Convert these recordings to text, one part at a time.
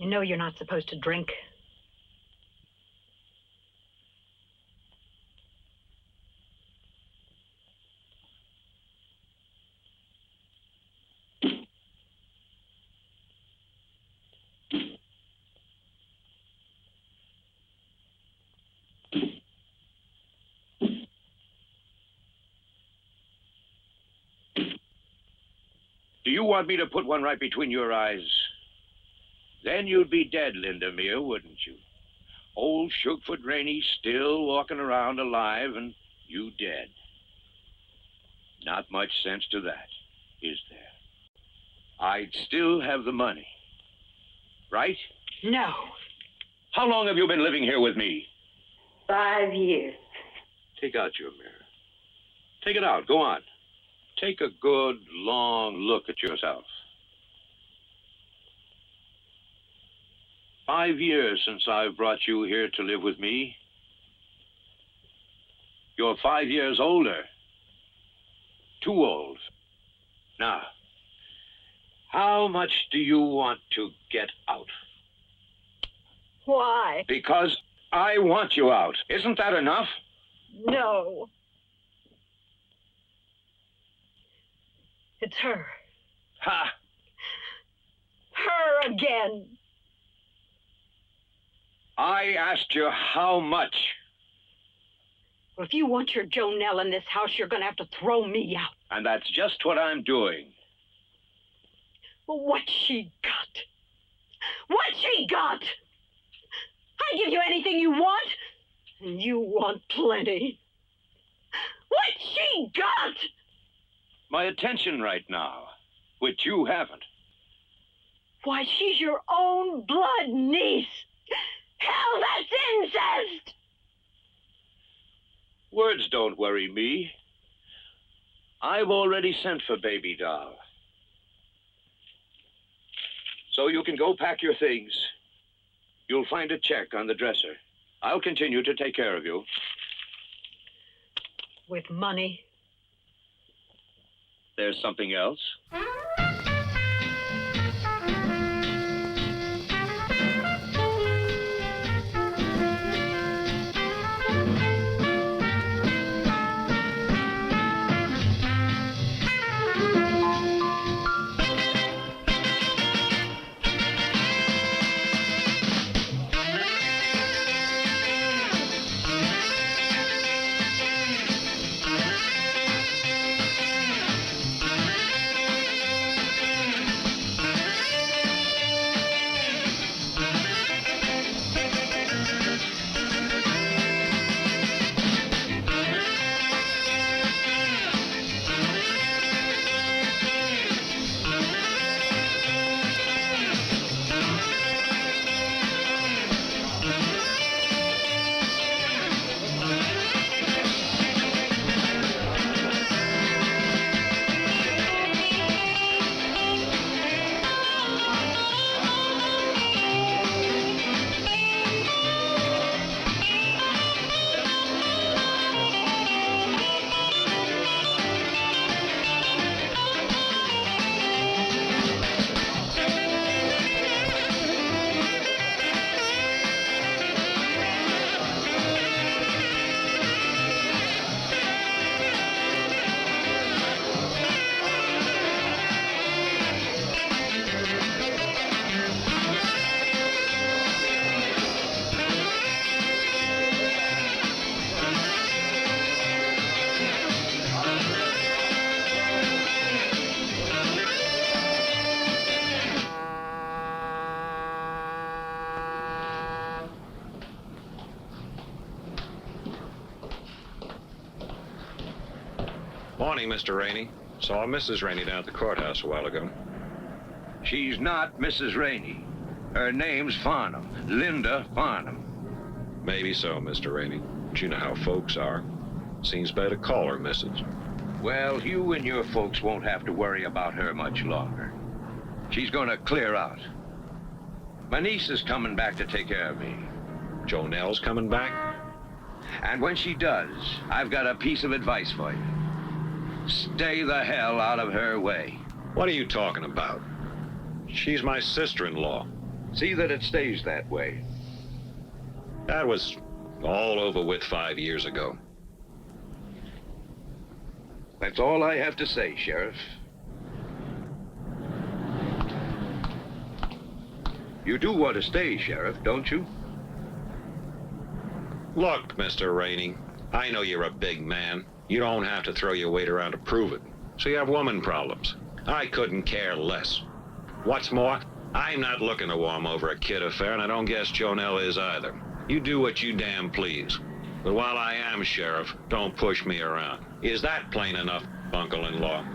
You know you're not supposed to drink. Do you want me to put one right between your eyes? Then you'd be dead, Linda Mere, wouldn't you? Old Shugfoot Rainey still walking around alive and you dead. Not much sense to that, is there? I'd still have the money, right? No. How long have you been living here with me? 5 years. Take out your mirror. Take it out. Go on. Take a good, long look at yourself. 5 years since I've brought you here to live with me. You're 5 years older. Too old. Now, how much do you want to get out? Why? Because I want you out. Isn't that enough? No. It's her. Ha! Her again. I asked you how much. Well, if you want your Jonell in this house, you're going to have to throw me out. And that's just what I'm doing. Well, what's she got? What's she got? I give you anything you want, and you want plenty. What's she got? My attention right now, which you haven't. Why, she's your own blood niece. Hell, that's incest! Words don't worry me. I've already sent for Baby Doll. So you can go pack your things. You'll find a check on the dresser. I'll continue to take care of you. With money? There's something else? Morning, Mr. Rainey. Saw Mrs. Rainey down at the courthouse a while ago. She's not Mrs. Rainey. Her name's Farnham. Linda Farnham. Maybe so, Mr. Rainey. But you know how folks are. Seems better to call her Mrs. Well, you and your folks won't have to worry about her much longer. She's gonna clear out. My niece is coming back to take care of me. Jonell's coming back? And when she does, I've got a piece of advice for you. Stay the hell out of her way. What are you talking about? She's my sister-in-law. See that it stays that way. That was all over with 5 years ago. That's all I have to say, Sheriff. You do want to stay, Sheriff, don't you? Look, Mr. Rainey, I know you're a big man. You don't have to throw your weight around to prove it. So you have woman problems. I couldn't care less. What's more, I'm not looking to warm over a kid affair, and I don't guess Jonell is either. You do what you damn please. But while I am sheriff, don't push me around. Is that plain enough, uncle-in-law?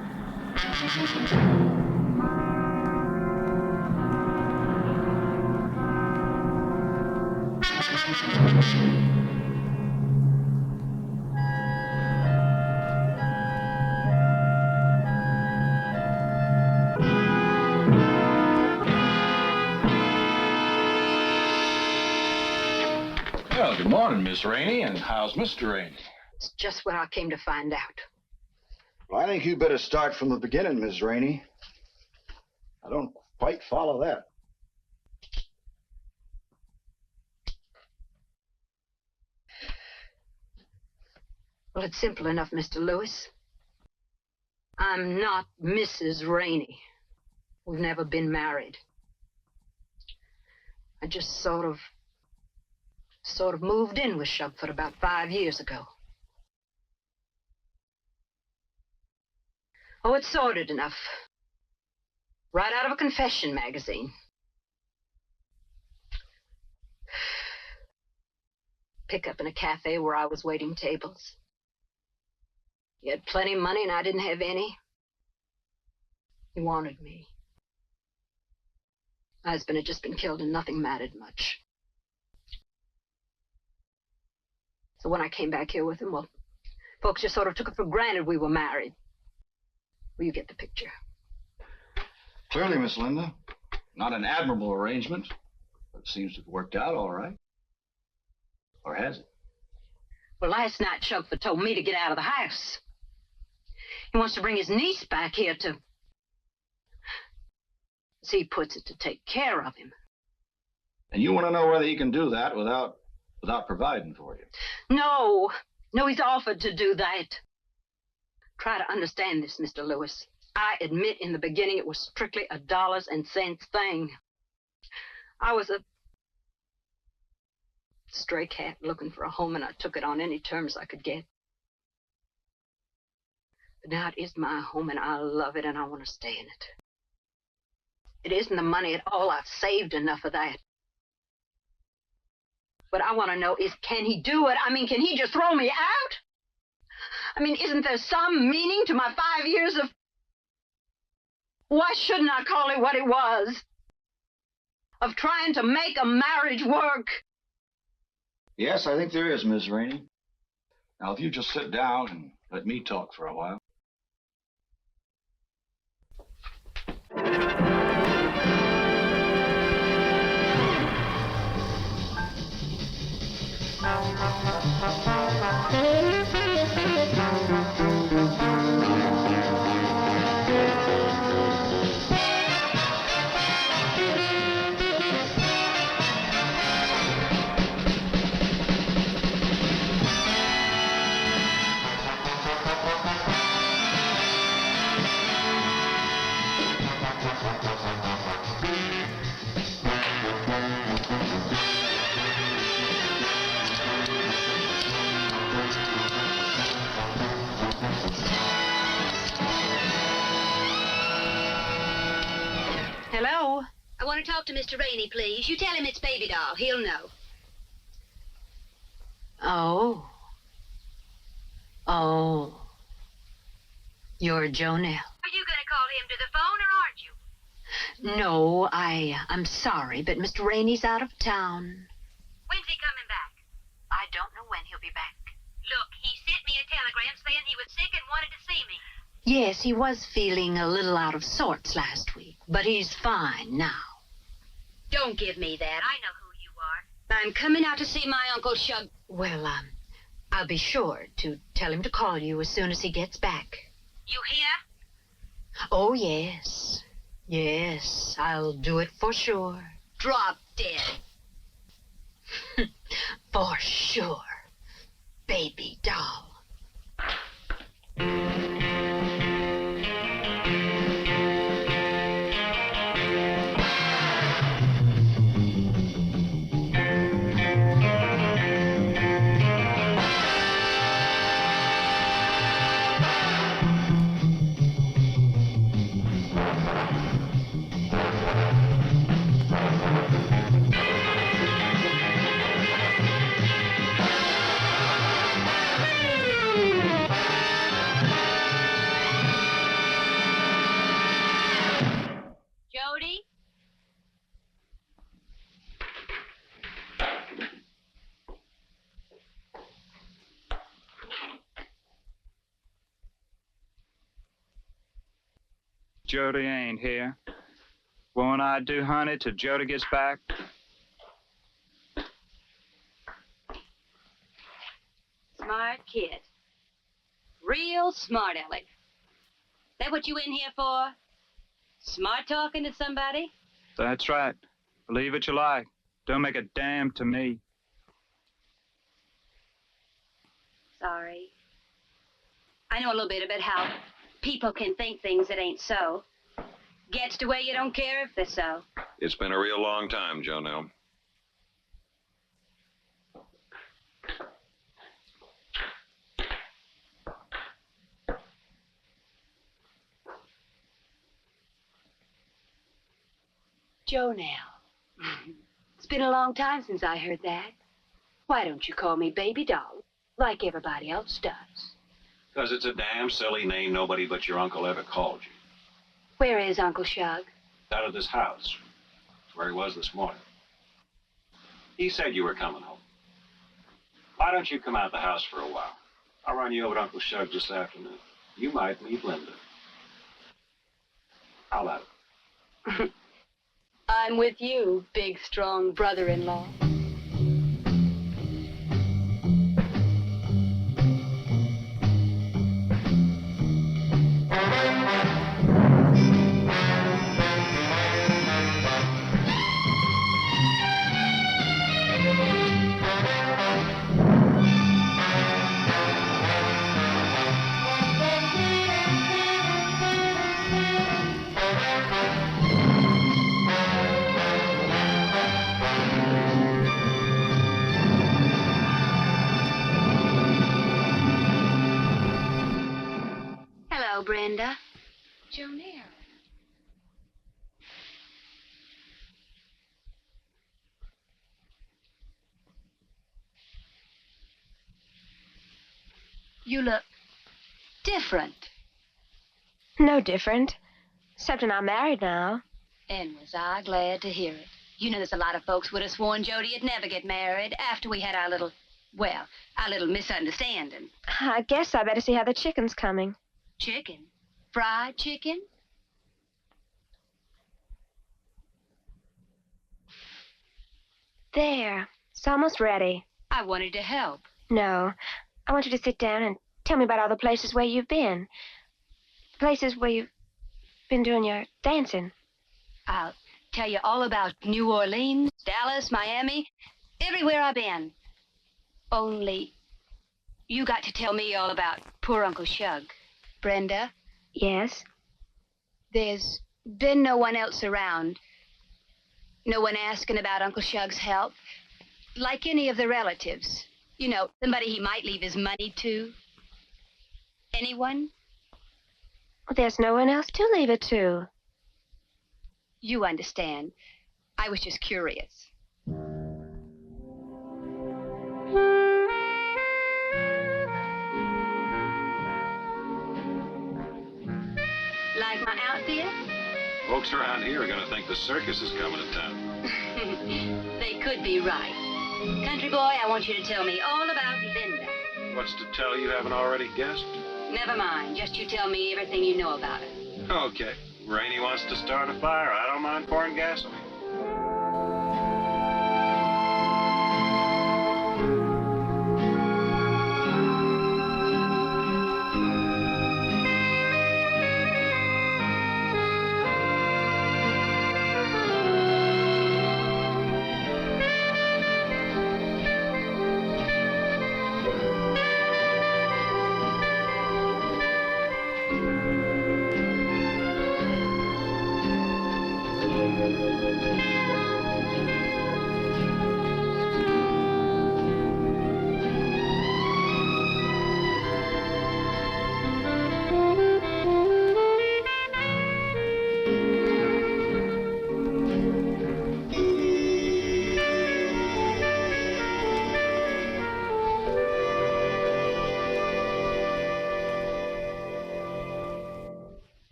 Well, good morning, Miss Rainey, and how's Mr. Rainey? It's just what I came to find out. Well, I think you better start from the beginning, Miss Rainey. I don't quite follow that. Well, it's simple enough, Mr. Lewis. I'm not Mrs. Rainey. We've never been married. I just sort of moved in with Shug about 5 years ago. Oh, it's sordid enough. Right out of a confession magazine. Pick up in a cafe where I was waiting tables. He had plenty of money and I didn't have any. He wanted me. My husband had just been killed and nothing mattered much. So when I came back here with him, well, folks just sort of took it for granted we were married. Well, you get the picture. Clearly, Miss Linda. Not an admirable arrangement, but it seems to have worked out all right. Or has it? Well, last night, Shugford told me to get out of the house. He wants to bring his niece back here to, as he puts it, to take care of him. And you want to know whether he can do that without providing for you? No, he's offered to do that. Try to understand this, Mr. Lewis. I admit in the beginning it was strictly a dollars and cents thing. I was a stray cat looking for a home, and I took it on any terms I could get. But now it is my home, and I love it, and I want to stay in it. It isn't the money at all. I've saved enough of that. What I want to know is, can he do it? I mean, can he just throw me out? I mean, isn't there some meaning to my 5 years of... Why shouldn't I call it what it was? Of trying to make a marriage work. Yes, I think there is, Miss Rainey. Now, if you just sit down and let me talk for a while. Hello? I want to talk to Mr. Rainey, please. You tell him it's Baby Doll. He'll know. Oh. You're Jonell. Are you going to call him to the phone, or aren't you? No, I'm sorry, but Mr. Rainey's out of town. When's he coming back? I don't know when he'll be back. Look, he sent me a telegram saying he was sick and wanted to see me. Yes, he was feeling a little out of sorts last week, but he's fine now. Don't give me that. I know who you are. I'm coming out to see my Uncle Shug. Well, I'll be sure to tell him to call you as soon as he gets back. You hear? Oh, yes. Yes, I'll do it for sure. drop dead. For sure. Baby doll. Jody? Jody ain't here. Won't I do, honey, till Jody gets back? Smart kid. Real smart, Alex. That what you in here for? Smart talking to somebody? That's right. Believe what you like. Don't make a damn to me. Sorry. I know a little bit about how people can think things that ain't so. Gets to where you don't care if they're so. It's been a real long time, Jonell. Jonell. It's been a long time since I heard that. Why don't you call me baby doll, like everybody else does? Because it's a damn silly name nobody but your uncle ever called you. Where is Uncle Shug? Out of this house. That's where he was this morning. He said you were coming home. Why don't you come out the house for a while? I'll run you over to Uncle Shug this afternoon. You might meet Linda. How about it? I'm with you, big, strong brother-in-law. Hello, Brenda. Jonell. You look different. No different, except I'm married now. And was I glad to hear it. You know, there's a lot of folks would have sworn Jody'd never get married after we had our little misunderstanding. I guess I better see how the chicken's coming. Chicken? Fried chicken? There, it's almost ready. I wanted to help. No, I want you to sit down and tell me about all the places where you've been. Places where you've been doing your dancing. I'll tell you all about New Orleans, Dallas, Miami, everywhere I've been. Only, you got to tell me all about poor Uncle Shug. Brenda, Yes? there's been no one else around. No one asking about Uncle Shug's health. Like any of the relatives. You know, somebody he might leave his money to. Anyone? Well, there's no one else to leave it to. You understand. I was just curious. Like my outfit? Folks around here are going to think the circus is coming to town. They could be right. Country boy, I want you to tell me all about Linda. What's to tell you haven't already guessed? Never mind. Just you tell me everything you know about her. Okay. Rainey wants to start a fire. I don't mind pouring gasoline.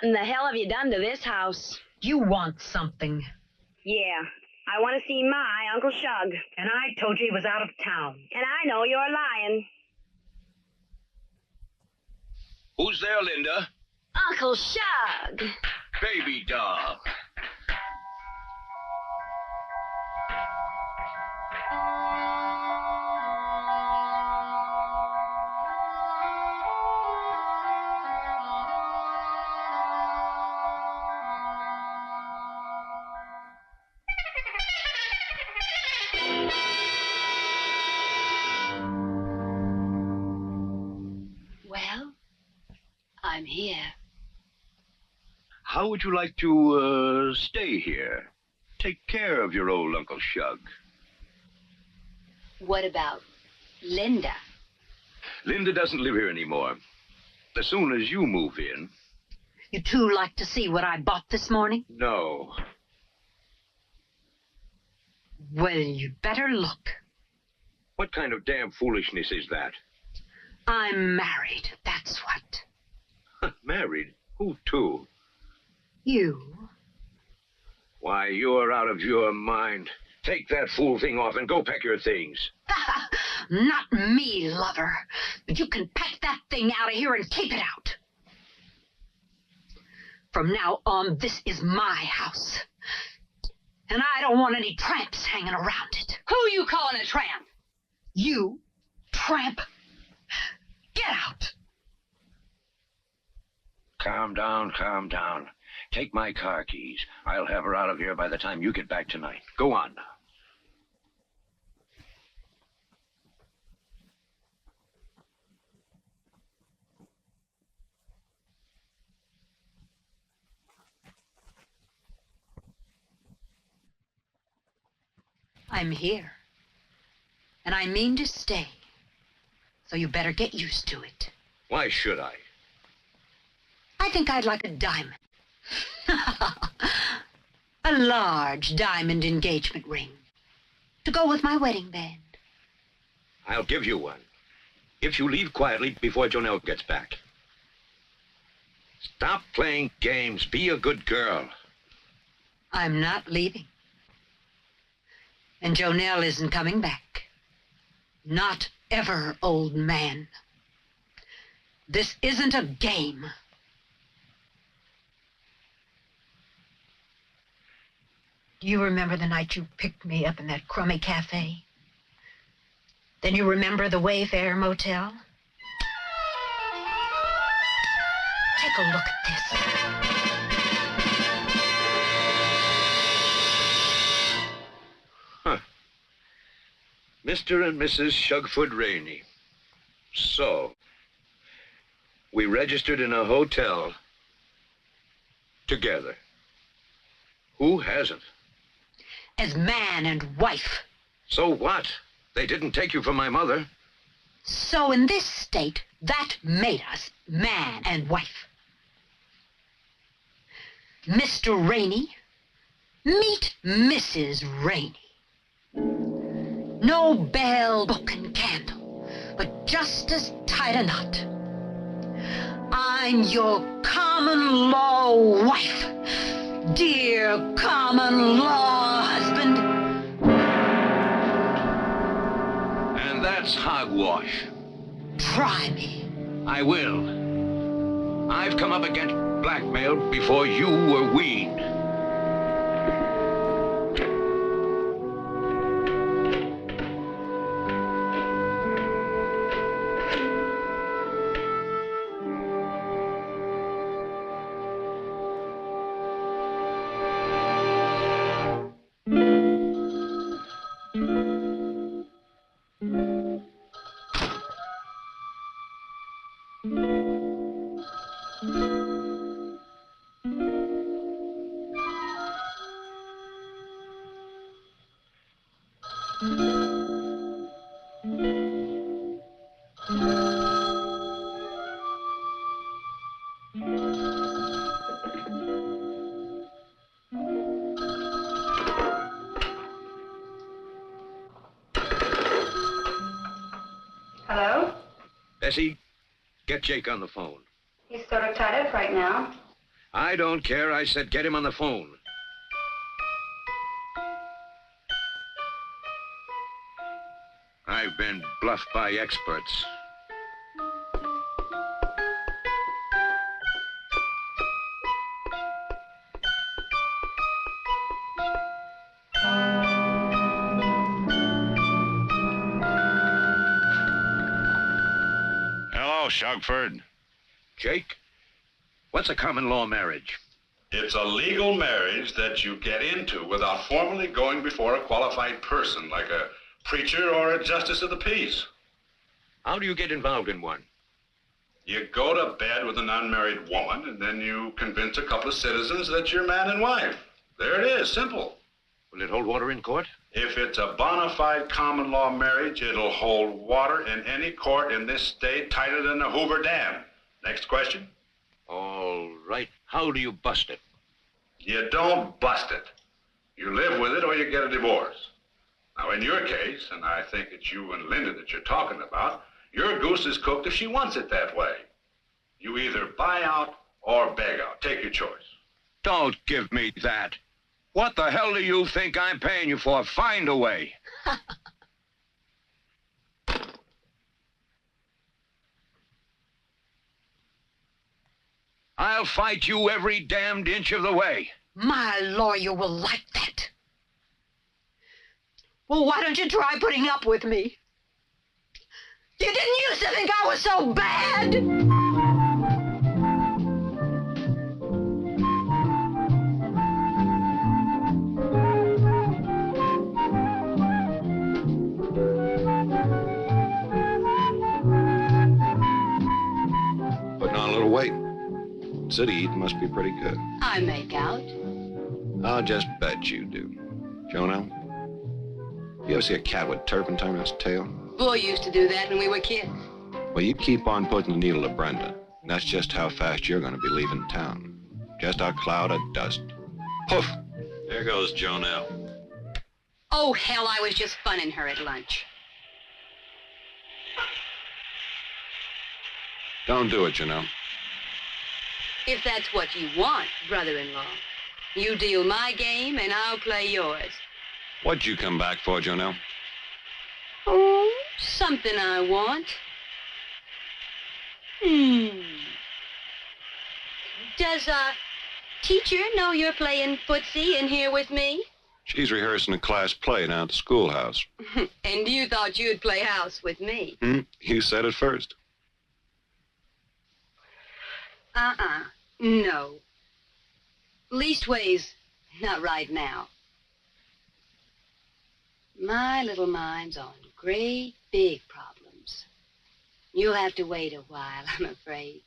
in the hell have you done to this house? You want something. Yeah, I want to see my Uncle Shug. And I told you he was out of town. And I know you're lying. Who's there, Linda? Uncle Shug! Baby doll. Well, I'm here. How would you like to, stay here? Take care of your old Uncle Shug. What about Linda? Linda doesn't live here anymore. As soon as you move in... You two like to see what I bought this morning? No. Well, you'd better look. What kind of damn foolishness is that? I'm married, that's what. Married? Who to? You. Why, you're out of your mind. Take that fool thing off and go pack your things. Not me, lover. But you can pack that thing out of here and keep it out. From now on, this is my house. And I don't want any tramps hanging around it. Who you calling a tramp? You, tramp. Get out. Calm down, calm down. Take my car keys. I'll have her out of here by the time you get back tonight. Go on now. I'm here. And I mean to stay. So you better get used to it. Why should I? I think I'd like a diamond. A large diamond engagement ring. To go with my wedding band. I'll give you one. If you leave quietly before Jonell gets back. Stop playing games. Be a good girl. I'm not leaving. And Jonell isn't coming back. Not ever, old man. This isn't a game. Do you remember the night you picked me up in that crummy cafe? Then you remember the Wayfair Motel? Take a look at this. Huh. Mr. and Mrs. Shugford Rainey. So, we registered in a hotel together. Who hasn't? As man and wife. So what? They didn't take you for my mother. So in this state, that made us man and wife. Mr. Rainey, meet Mrs. Rainey. No bell, book, and candle, but just as tight a knot. I'm your common law wife, dear common law husband. And that's hogwash. Try me. I will. I've come up against blackmail before you were weaned. Hello? Bessie, get Jake on the phone. He's sort of tied up right now. I don't care. I said get him on the phone. I've been bluffed by experts. Hello, Shugford. Jake, what's a common law marriage? It's a legal marriage that you get into without formally going before a qualified person, like a preacher or a justice of the peace. How do you get involved in one? You go to bed with an unmarried woman, and then you convince a couple of citizens that you're man and wife. There it is, simple. Will it hold water in court? If it's a bona fide common law marriage, it'll hold water in any court in this state tighter than the Hoover Dam. Next question? All right. How do you bust it? You don't bust it. You live with it or you get a divorce. Now, in your case, and I think it's you and Linda that you're talking about, your goose is cooked if she wants it that way. You either buy out or beg out. Take your choice. Don't give me that. What the hell do you think I'm paying you for? Find a way. I'll fight you every damned inch of the way. My lawyer will like that. Well, why don't you try putting up with me? You didn't used to think I was so bad. Putting on a little weight. City eating must be pretty good. I make out. I'll just bet you do. Jonell, you ever see a cat with turpentine on its tail? Boy used to do that when we were kids. Well, you keep on putting the needle to Brenda, and that's just how fast you're going to be leaving town. Just a cloud of dust. Poof! There goes Jonell. Oh, hell, I was just funning her at lunch. Don't do it, Jonell. If that's what you want, brother-in-law. You deal my game, and I'll play yours. What'd you come back for, Jonell? Oh, something I want. Does a teacher know you're playing footsie in here with me? She's rehearsing a class play down at the schoolhouse. And you thought you'd play house with me? You said it first. No. Leastways, not right now. My little mind's on great big problems. You'll have to wait a while, I'm afraid.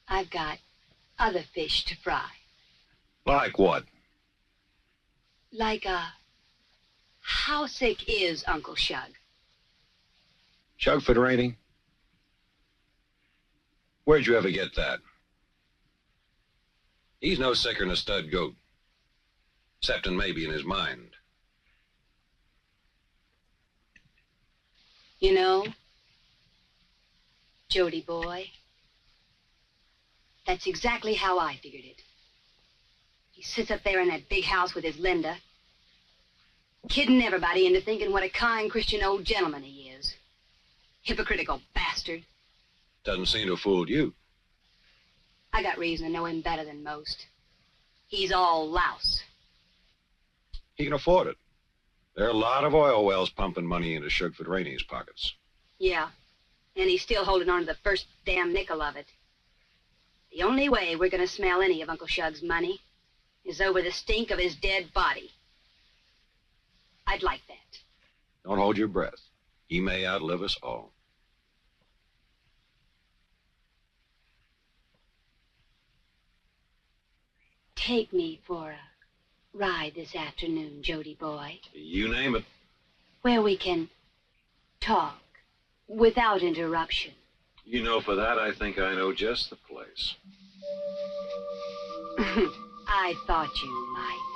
I've got other fish to fry. Like what? Like, how sick is Uncle Shug? Shugford rating? Where'd you ever get that? He's no sicker than a stud goat. Excepting maybe in his mind. You know, Jody boy, that's exactly how I figured it. He sits up there in that big house with his Linda, kidding everybody into thinking what a kind Christian old gentleman he is. Hypocritical bastard. Doesn't seem to have fooled you. I got reason to know him better than most. He's all louse. He can afford it. There are a lot of oil wells pumping money into Shugford Rainey's pockets. Yeah, and he's still holding on to the first damn nickel of it. The only way we're gonna smell any of Uncle Shug's money is over the stink of his dead body. I'd like that. Don't hold your breath. He may outlive us all. Take me for a ride this afternoon, Jody boy. You name it. Where we can talk without interruption. You know, for that, I think I know just the place. I thought you might.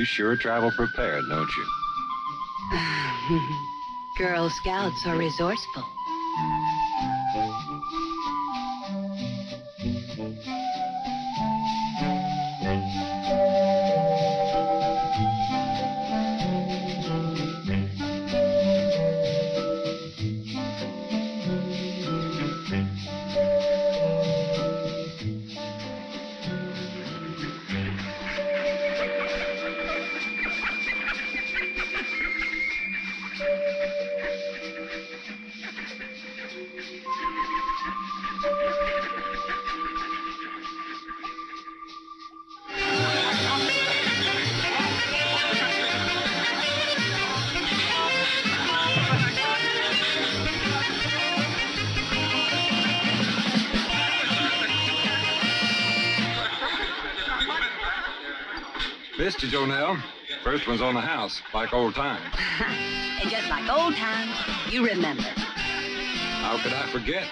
You sure travel prepared, don't you? Girl Scouts are resourceful. Missed you, Jonell. First one's on the house, like old times. And just like old times, you remember. How could I forget?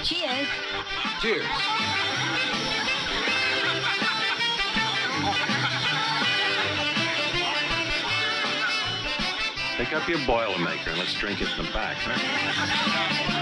Cheers. Cheers. Pick up your Boilermaker and let's drink it in the back, huh?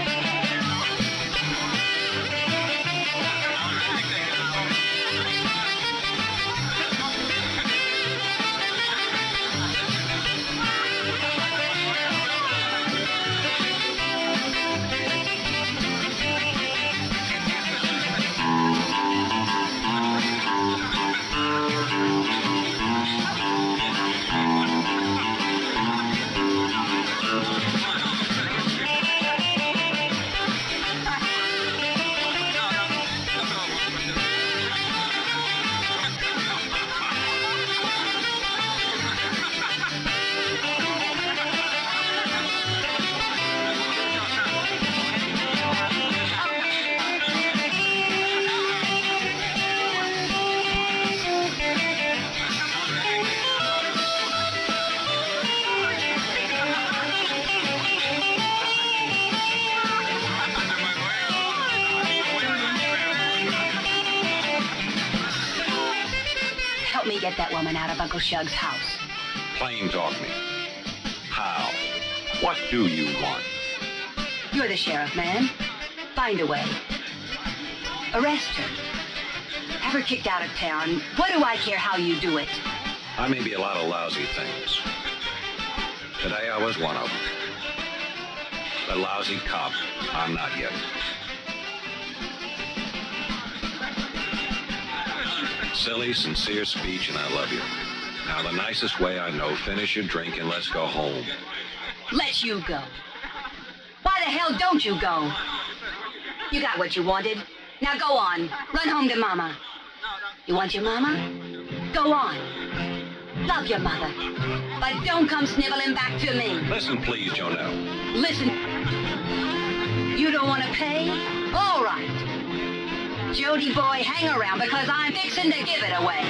get that woman out of Uncle Shug's house. Plain talk me. How? What do you want? You're the sheriff, man. Find a way. Arrest her. Have her kicked out of town. What do I care how you do it? I may be a lot of lousy things. Today I was one of them. The lousy cop, I'm not yet. Silly, sincere speech, and I love you. Now, the nicest way I know, finish your drink and let's go home. Let you go. Why the hell don't you go? You got what you wanted. Now go on. Run home to Mama. You want your Mama? Go on. Love your mother. But don't come sniveling back to me. Listen, please, Jonell. Listen. You don't want to pay? All right. Jody boy, hang around because I'm fixing to give it away.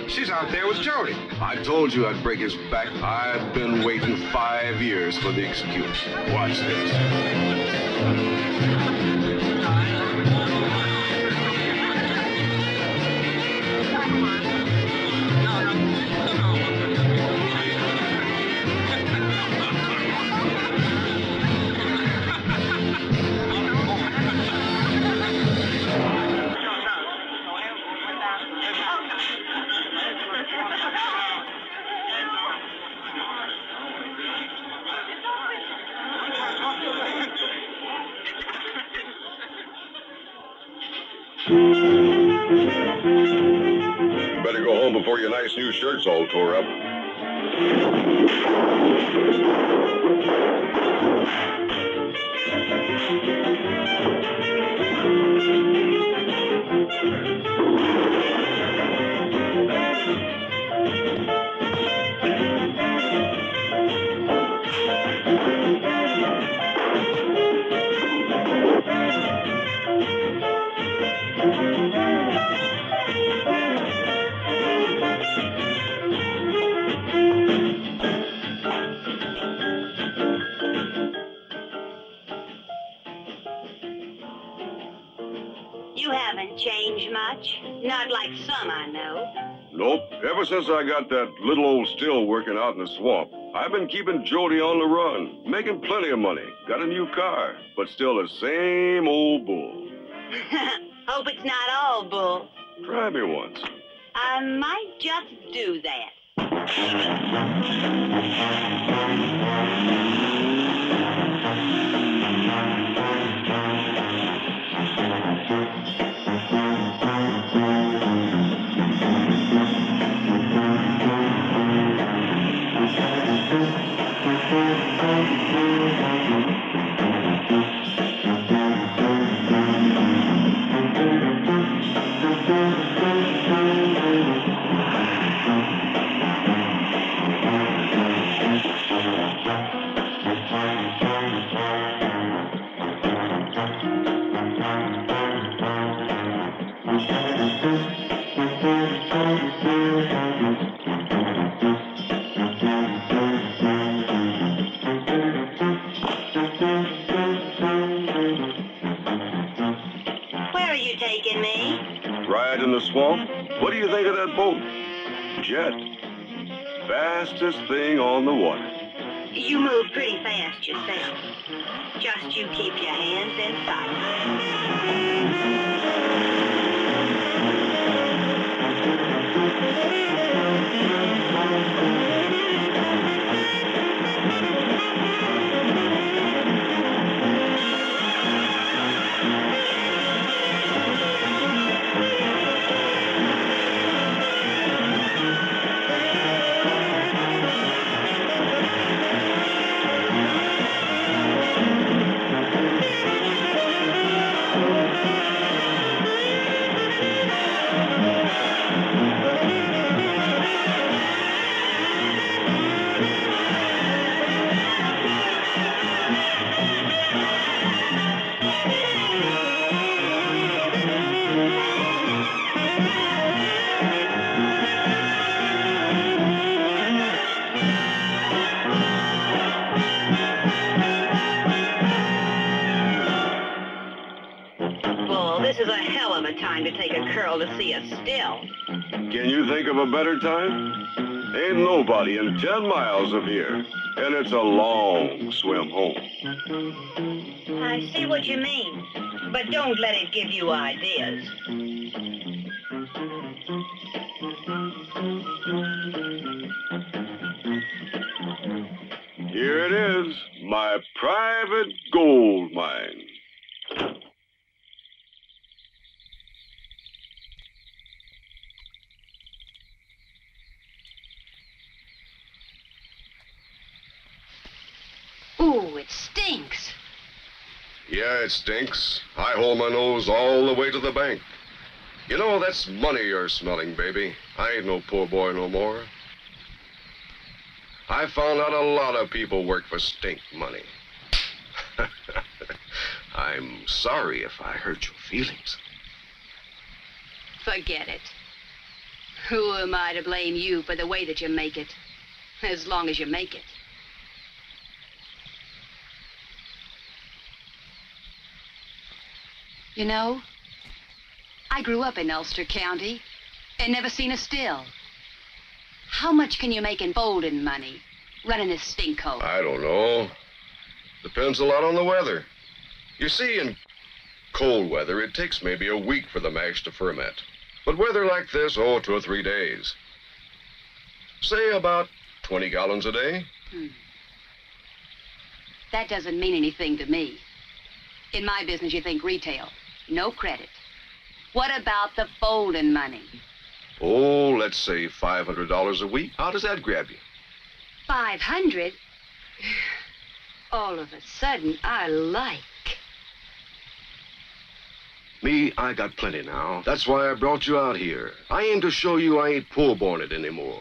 She's out there with Jody. I told you I'd break his back. I've been waiting 5 years for the execution. Watch this. You better go home before your nice new shirt's all tore up. You haven't changed much. Not like some I know. Nope. Ever since I got that little old still working out in the swamp, I've been keeping Jody on the run, making plenty of money, got a new car, but still the same old bull. Hope it's not all bull. Try me once. I might just do that. the swamp. What do you think of that boat? Jet. Fastest thing on the water. You move pretty fast yourself. Just you keep your hands in sight. This is a hell of a time to take a girl to see a still. Can you think of a better time? Ain't nobody in 10 miles of here, and it's a long swim home. I see what you mean, but don't let it give you ideas. Here it is, my private gold mine. Ooh, it stinks. Yeah, it stinks. I hold my nose all the way to the bank. You know, that's money you're smelling, baby. I ain't no poor boy no more. I found out a lot of people work for stink money. I'm sorry if I hurt your feelings. Forget it. Who am I to blame you for the way that you make it? As long as you make it. You know, I grew up in Ulster County and never seen a still. How much can you make in folding money running this stinkhole? I don't know. Depends a lot on the weather. You see, in cold weather, it takes maybe a week for the mash to ferment. But weather like this, 2 or 3 days. Say about 20 gallons a day. That doesn't mean anything to me. In my business, you think retail. No credit. What about the folding money? Oh, let's say $500 a week. How does that grab you? 500? All of a sudden, I like. Me, I got plenty now. That's why I brought you out here. I aim to show you I ain't poor-born it anymore.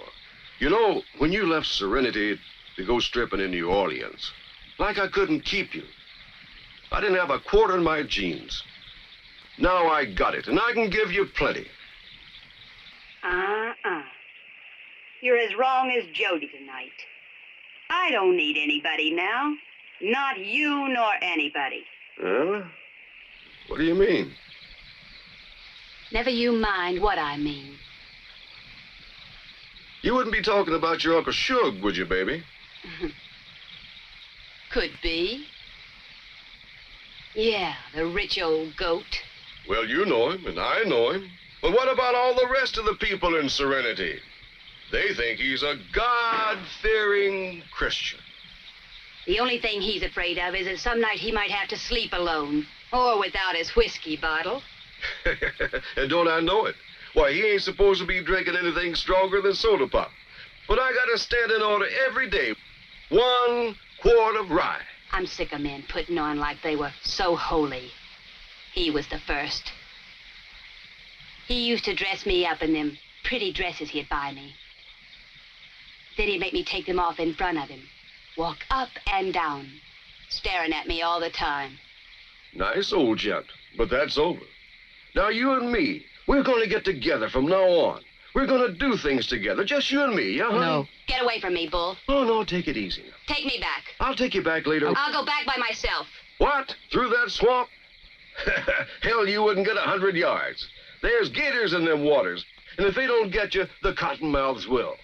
You know, when you left Serenity to go stripping in New Orleans, like I couldn't keep you. I didn't have a quarter in my jeans. Now I got it, and I can give you plenty. You're as wrong as Jody tonight. I don't need anybody now. Not you nor anybody. Huh? What do you mean? Never you mind what I mean. You wouldn't be talking about your Uncle Shug, would you, baby? Could be. Yeah, the rich old goat. Well, you know him, and I know him. But what about all the rest of the people in Serenity? They think he's a God-fearing Christian. The only thing he's afraid of is that some night he might have to sleep alone, or without his whiskey bottle. And don't I know it? Why, he ain't supposed to be drinking anything stronger than soda pop. But I got a standing order every day. 1 quart of rye. I'm sick of men putting on like they were so holy. He was the first. He used to dress me up in them pretty dresses he'd buy me. Then he'd make me take them off in front of him. Walk up and down, staring at me all the time. Nice old gent, but that's over. Now you and me, we're going to get together from now on. We're going to do things together, just you and me, yeah, honey? No. Get away from me, Bull. Oh, no, take it easy. Take me back. I'll take you back later. I'll go back by myself. What? Through that swamp? Hell, you wouldn't get 100 yards. There's gators in them waters. And if they don't get you, the cottonmouths will.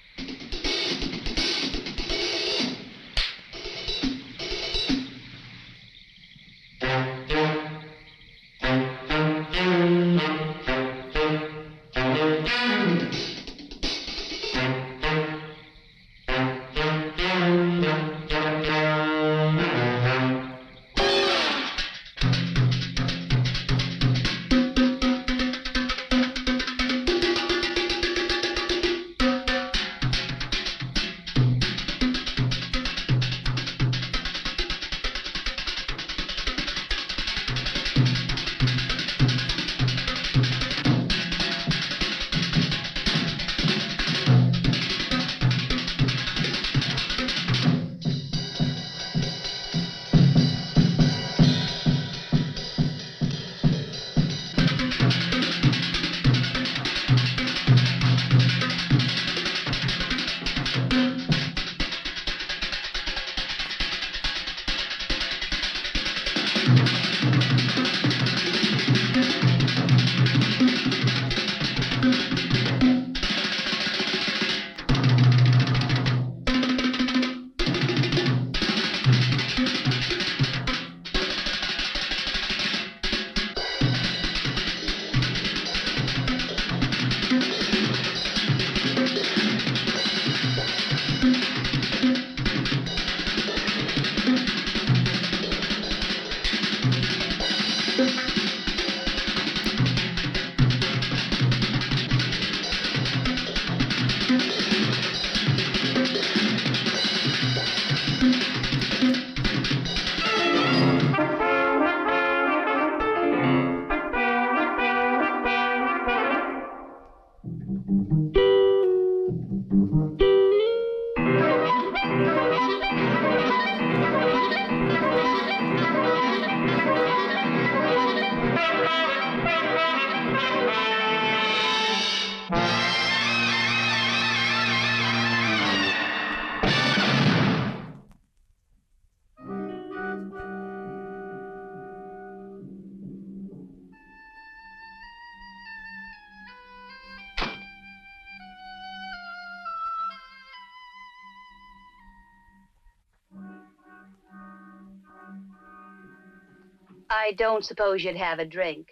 I don't suppose you'd have a drink.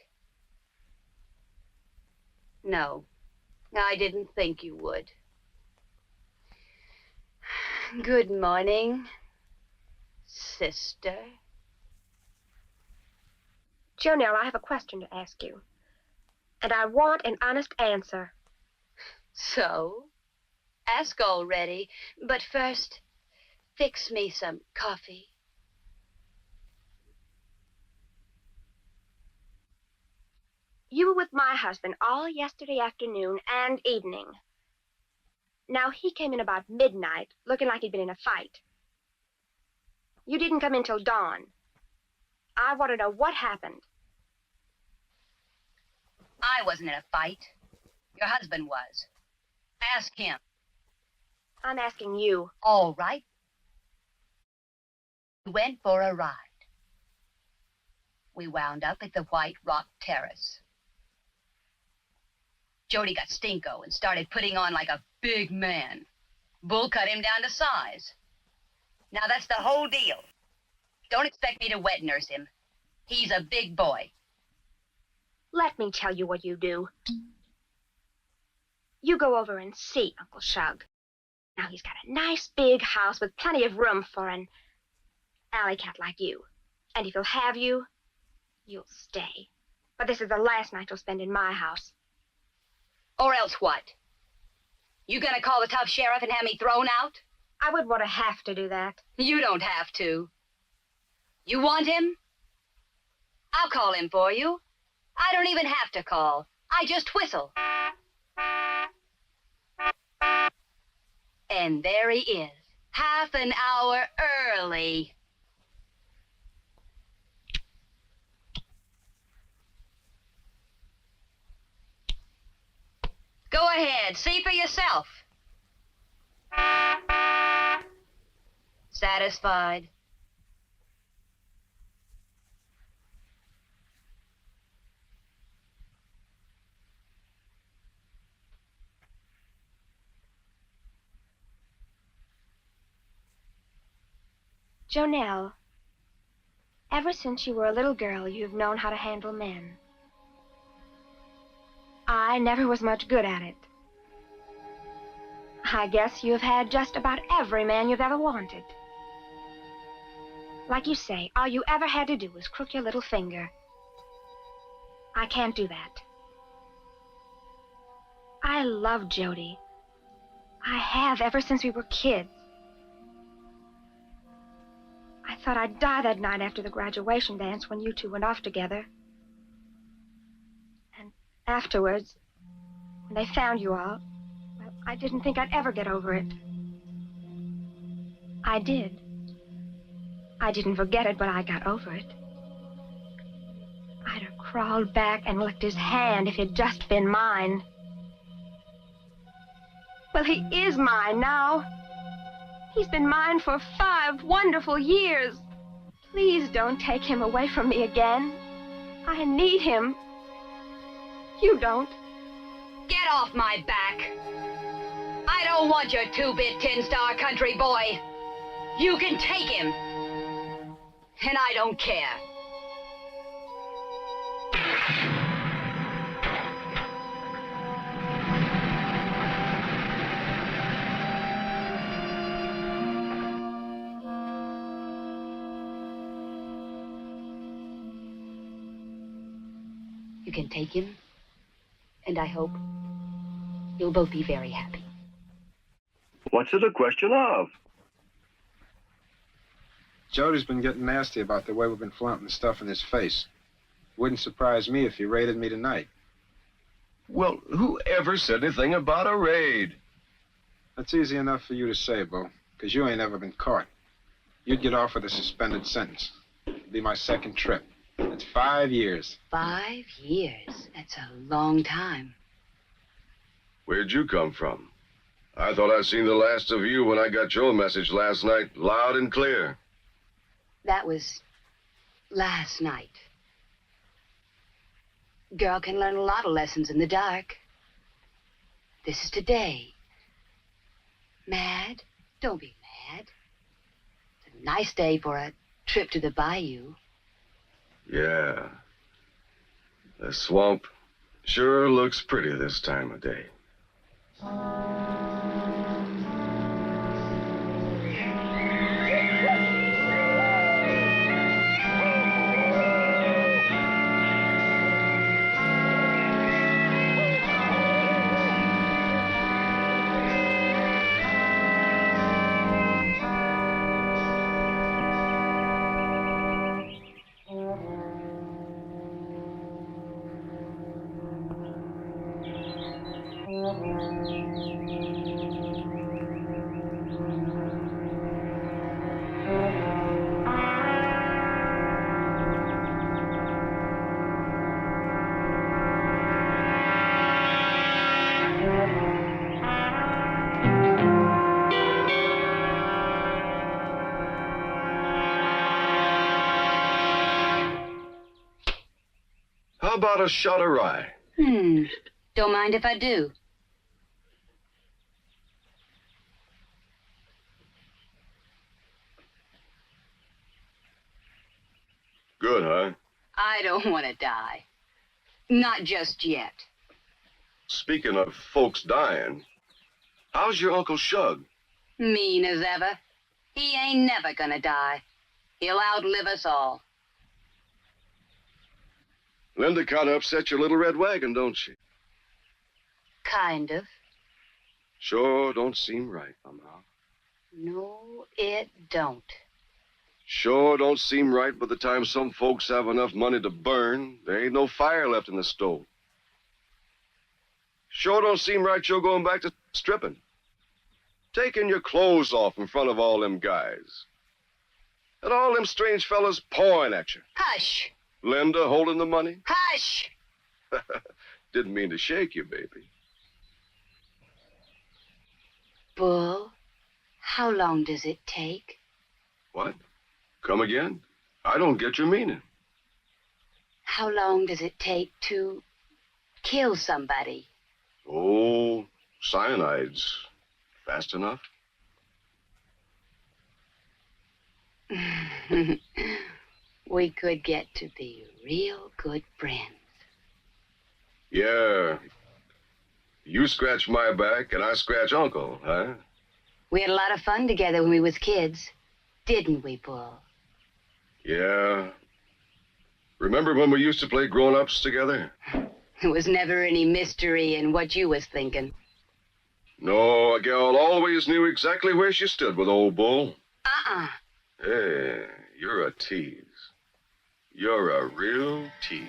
No, I didn't think you would. Good morning, sister. Jonell, I have a question to ask you. And I want an honest answer. So? Ask already, but first, fix me some coffee. You were with my husband all yesterday afternoon and evening. Now, he came in about midnight, looking like he'd been in a fight. You didn't come in till dawn. I want to know what happened. I wasn't in a fight. Your husband was. Ask him. I'm asking you. All right. We went for a ride. We wound up at the White Rock Terrace. Jody got stinko and started putting on like a big man. Bull cut him down to size. Now that's the whole deal. Don't expect me to wet nurse him. He's a big boy. Let me tell you what you do. You go over and see Uncle Shug. Now, he's got a nice big house with plenty of room for an alley cat like you. And if he'll have you, you'll stay. But this is the last night you'll spend in my house. Or else what? You gonna call the tough sheriff and have me thrown out? I wouldn't want to have to do that. You don't have to. You want him? I'll call him for you. I don't even have to call. I just whistle. And there he is, half an hour early. Go ahead, see for yourself. Satisfied? Jonell, ever since you were a little girl, you've known how to handle men. I never was much good at it. I guess you've had just about every man you've ever wanted. Like you say, all you ever had to do was crook your little finger. I can't do that. I love Jody. I have ever since we were kids. I thought I'd die that night after the graduation dance when you two went off together. And afterwards, when they found you all, well, I didn't think I'd ever get over it. I did. I didn't forget it, but I got over it. I'd have crawled back and licked his hand if he'd just been mine. Well, he is mine now. He's been mine for 5 wonderful years. Please don't take him away from me again. I need him. You don't. Get off my back. I don't want your 2-bit tin-star country boy. You can take him. And I don't care. You can take him, and I hope you'll both be very happy. What's it a question of? Jody's been getting nasty about the way we've been flaunting the stuff in his face. Wouldn't surprise me if he raided me tonight. Well, who ever said anything about a raid? That's easy enough for you to say, Bo, because you ain't ever been caught. You'd get off with a suspended sentence. It'd be my second trip. That's 5 years. 5 years? That's a long time. Where'd you come from? I thought I'd seen the last of you when I got your message last night, loud and clear. That was last night. Girl can learn a lot of lessons in the dark. This is today. Mad? Don't be mad. It's a nice day for a trip to the bayou. Yeah. The swamp sure looks pretty this time of day. How about a shot of rye? Don't mind if I do. Good, huh? I don't want to die. Not just yet. Speaking of folks dying, how's your Uncle Shug? Mean as ever. He ain't never gonna die. He'll outlive us all. Linda kind of upset your little red wagon, don't she? Kind of. Sure don't seem right, somehow. No, it don't. Sure don't seem right by the time some folks have enough money to burn, there ain't no fire left in the stove. Sure don't seem right you're going back to stripping. Taking your clothes off in front of all them guys. And all them strange fellas pawing at you. Hush! Linda holding the money? Hush! Didn't mean to shake you, baby. Bull, how long does it take? What? Come again? I don't get your meaning. How long does it take to kill somebody? Oh, cyanide's fast enough. We could get to be real good friends. Yeah. You scratch my back and I scratch Uncle, huh? We had a lot of fun together when we was kids. Didn't we, Bull? Yeah. Remember when we used to play grown-ups together? There was never any mystery in what you was thinking. No, a gal always knew exactly where she stood with old Bull. Hey, you're a tease. You're a real tease.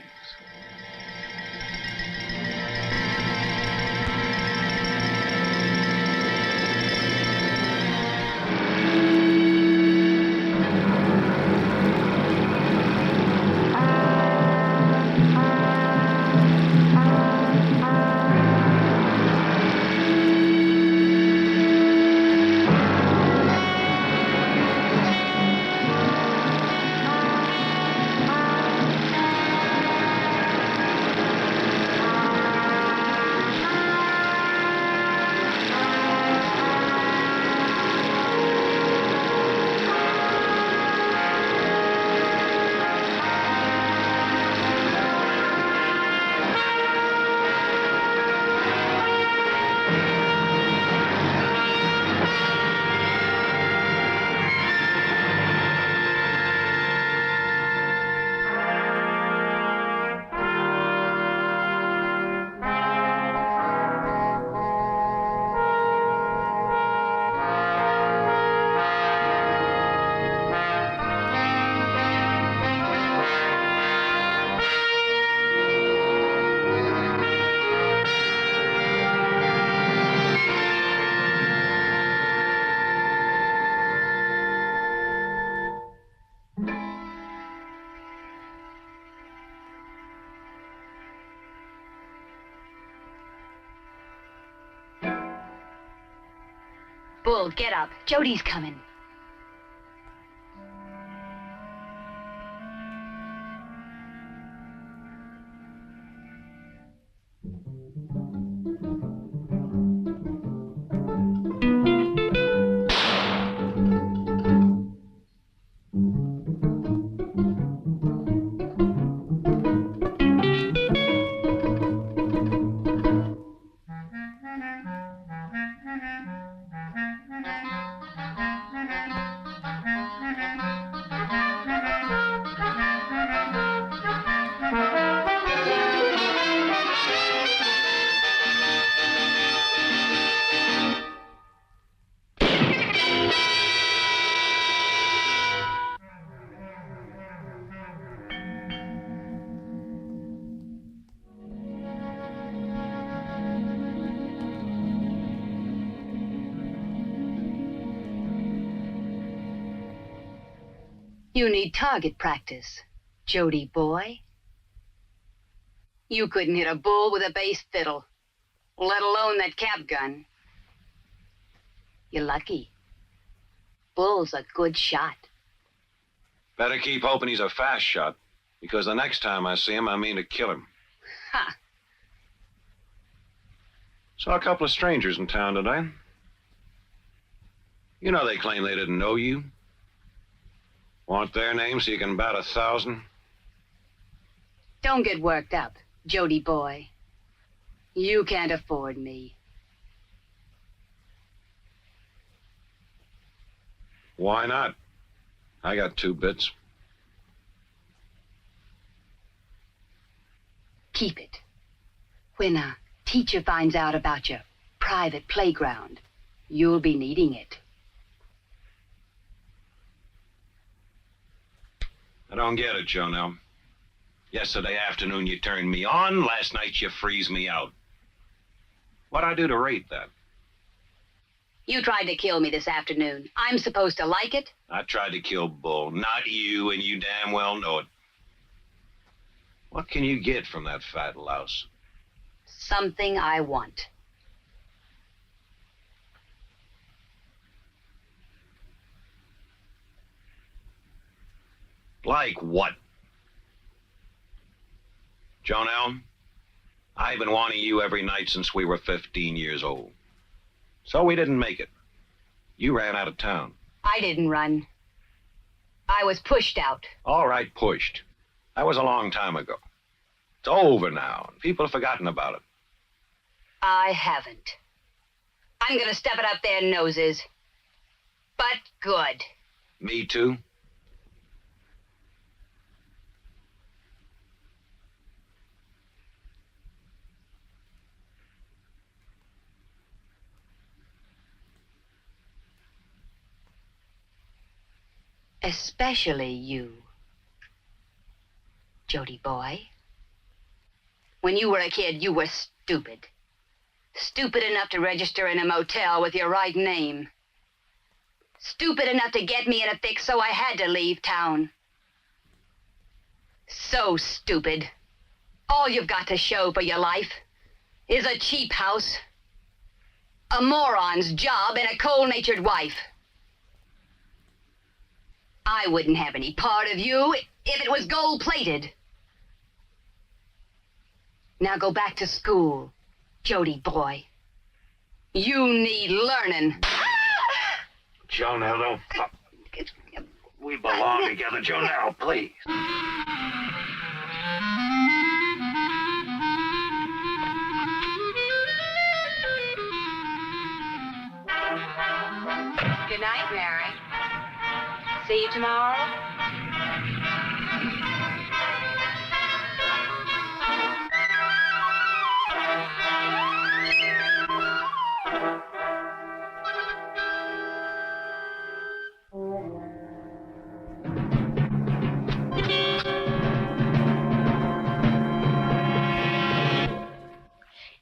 Bull, get up. Jody's coming. You need target practice, Jody boy. You couldn't hit a bull with a bass fiddle, let alone that cap gun. You're lucky. Bull's a good shot. Better keep hoping he's a fast shot, because the next time I see him, I mean to kill him. Ha! Saw a couple of strangers in town today. You know they claim they didn't know you. Want their names so you can bat 1,000? Don't get worked up, Jody boy. You can't afford me. Why not? I got 2 bits. Keep it. When a teacher finds out about your private playground, you'll be needing it. I don't get it, Jonell. Yesterday afternoon you turned me on, last night you freeze me out. What'd I do to rate that? You tried to kill me this afternoon. I'm supposed to like it? I tried to kill Bull, not you, and you damn well know it. What can you get from that fat louse? Something I want. Like what? Jonell, I've been wanting you every night since we were 15 years old. So we didn't make it. You ran out of town. I didn't run. I was pushed out. All right, pushed. That was a long time ago. It's over now. People have forgotten about it. I haven't. I'm gonna step it up their noses. But good. Me too. Especially you, Jody boy. When you were a kid, you were stupid. Stupid enough to register in a motel with your right name. Stupid enough to get me in a fix, so I had to leave town. So stupid. All you've got to show for your life is a cheap house, a moron's job, and a cold-natured wife. I wouldn't have any part of you if it was gold-plated. Now go back to school, Jody boy. You need learning. Jonell, don't... We belong together, Jonell, please. Good night, Mary. See you tomorrow.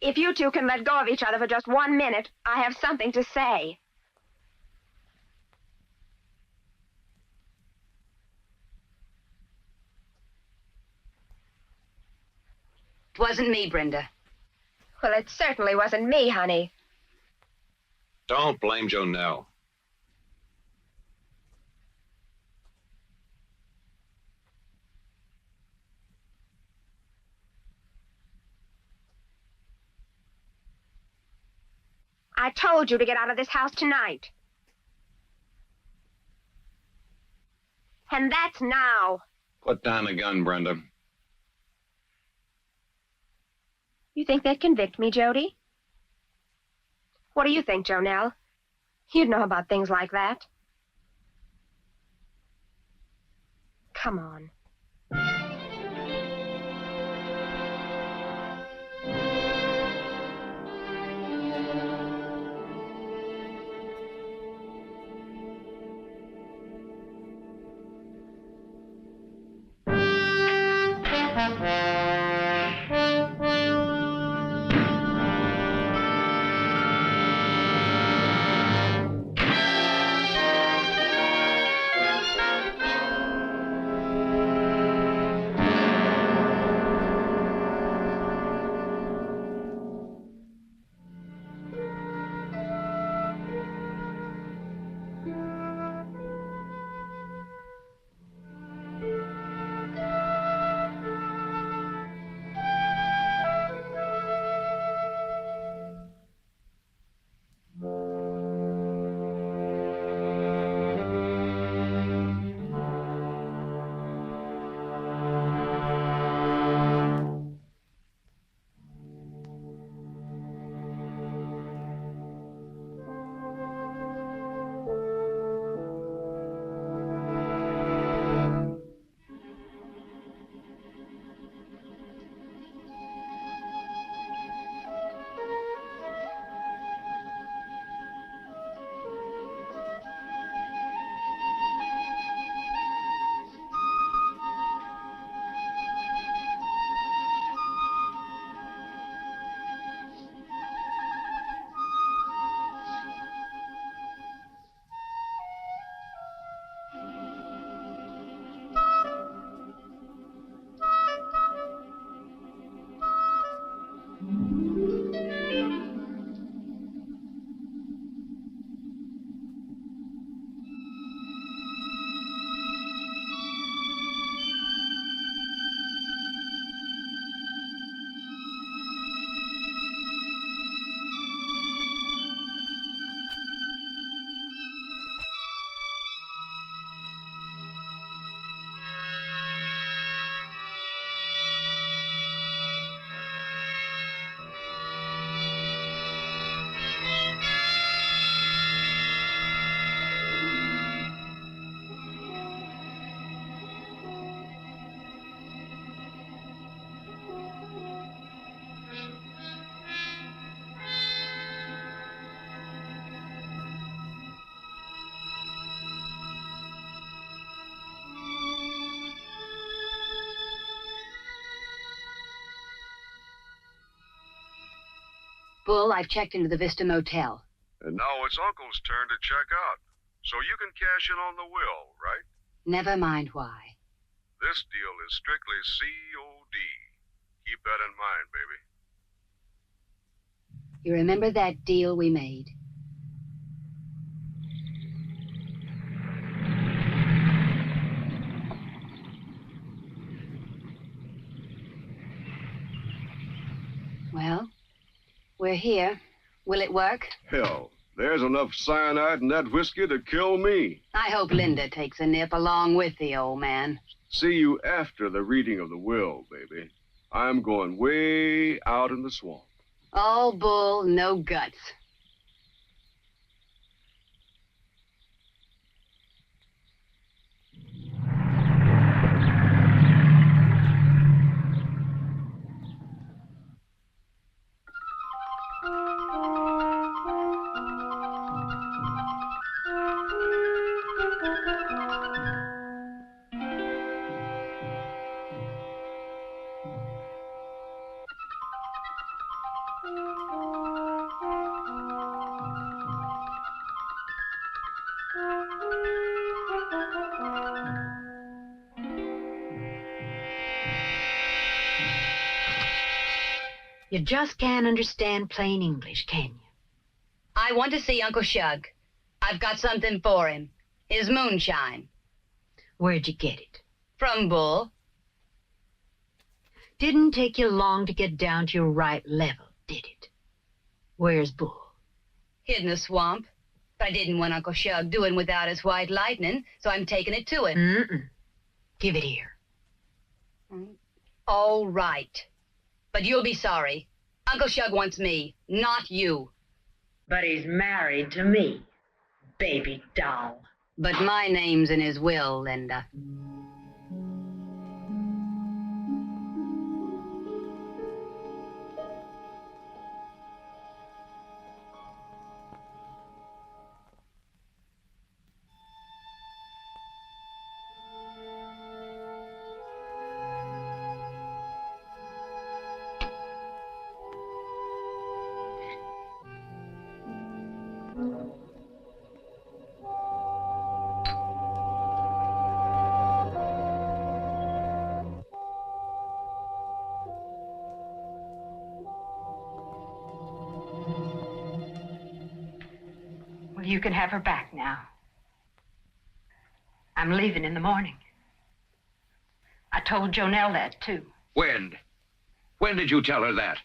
If you two can let go of each other for just 1 minute, I have something to say. It wasn't me, Brenda. Well, it certainly wasn't me, honey. Don't blame Jonell. I told you to get out of this house tonight. And that's now. Put down the gun, Brenda. You think they'd convict me, Jody? What do you think, Jonell? You'd know about things like that. Come on. Bull, I've checked into the Vista Motel. And now it's Uncle's turn to check out. So you can cash in on the will, right? Never mind why. This deal is strictly COD. Keep that in mind, baby. You remember that deal we made? Well, we're here. Will it work? Hell, there's enough cyanide in that whiskey to kill me. I hope Linda takes a nip along with the old man. See you after the reading of the will, baby. I'm going way out in the swamp. All bull, no guts. You just can't understand plain English, can you? I want to see Uncle Shug. I've got something for him. His moonshine. Where'd you get it? From Bull. Didn't take you long to get down to your right level, did it? Where's Bull? Hid in the swamp. But I didn't want Uncle Shug doing without his white lightning, so I'm taking it to him. Mm-mm. Give it here. All right. But you'll be sorry. Uncle Shug wants me, not you. But he's married to me, baby doll. But my name's in his will, Linda. You can have her back now. I'm leaving in the morning. I told Jonell that, too. When? When did you tell her that?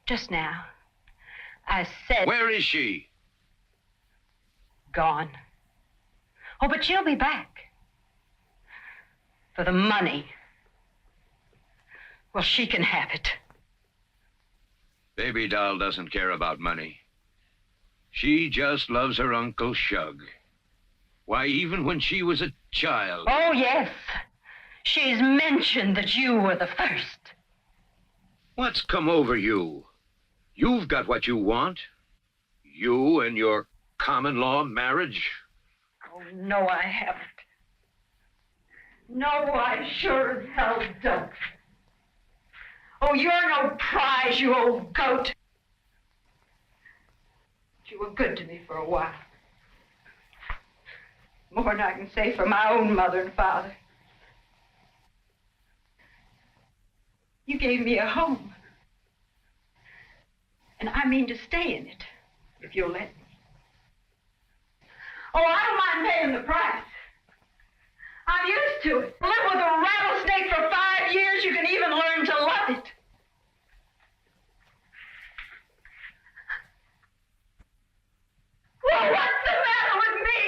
Just now. I said... Where is she? Gone. Oh, but she'll be back. For the money. Well, she can have it. Baby doll doesn't care about money. She just loves her Uncle Shug. Why, even when she was a child... Oh, yes. She's mentioned that you were the first. What's come over you? You've got what you want. You and your common-law marriage. Oh, no, I haven't. No, I sure as hell don't. Oh, you're no prize, you old goat. You were good to me for a while. More than I can say for my own mother and father. You gave me a home. And I mean to stay in it, if you'll let me. Oh, I don't mind paying the price. I'm used to it. Live with a rattlesnake for 5 years, you can even learn to love it. Well, what's the matter with me?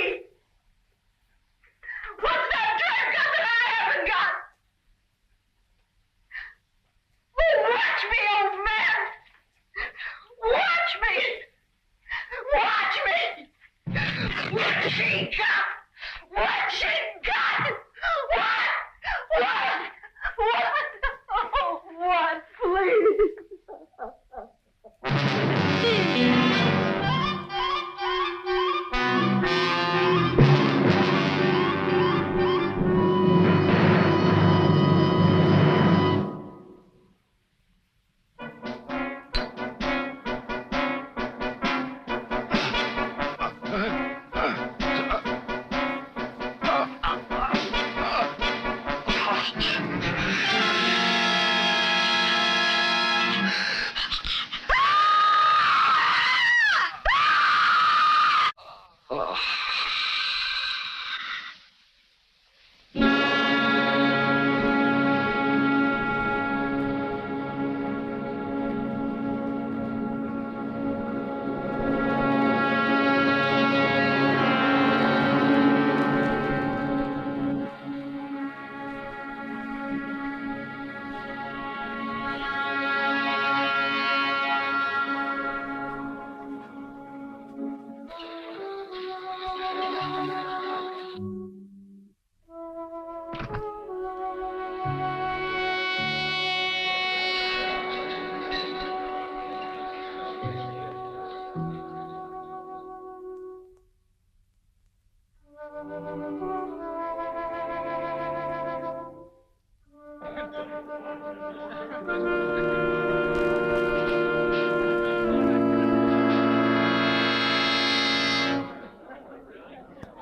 What's that Drake got that I haven't got? Oh, watch me, old man. Watch me. Watch me. What she got? What she got? What? Oh, what, please?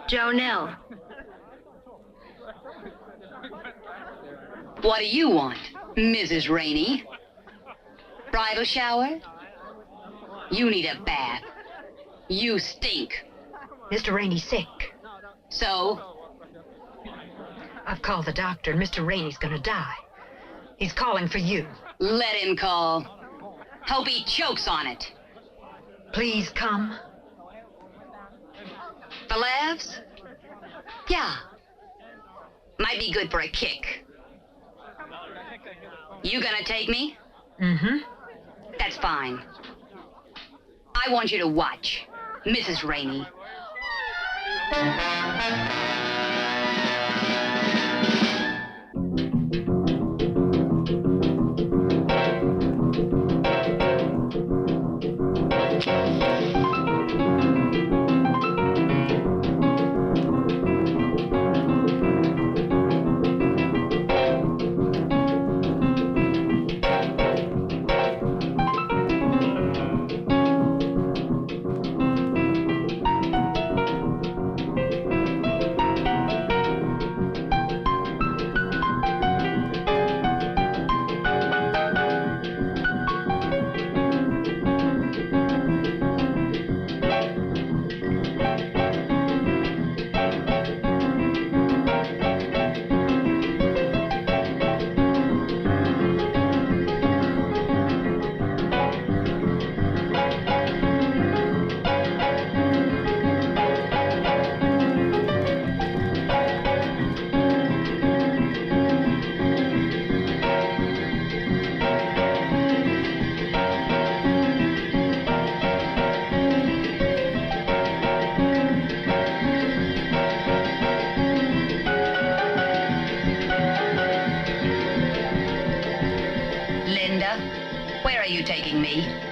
Jonell. What do you want, Mrs. Rainey? Bridal shower? You need a bath. You stink. Mr. Rainey's sick. So? I've called the doctor, and Mr. Rainey's gonna die. He's calling for you. Let him call. Hope he chokes on it. Please come. For laughs? Yeah. Might be good for a kick. You gonna take me? Mm-hmm. That's fine. I want you to watch, Mrs. Rainey. Where are you taking me?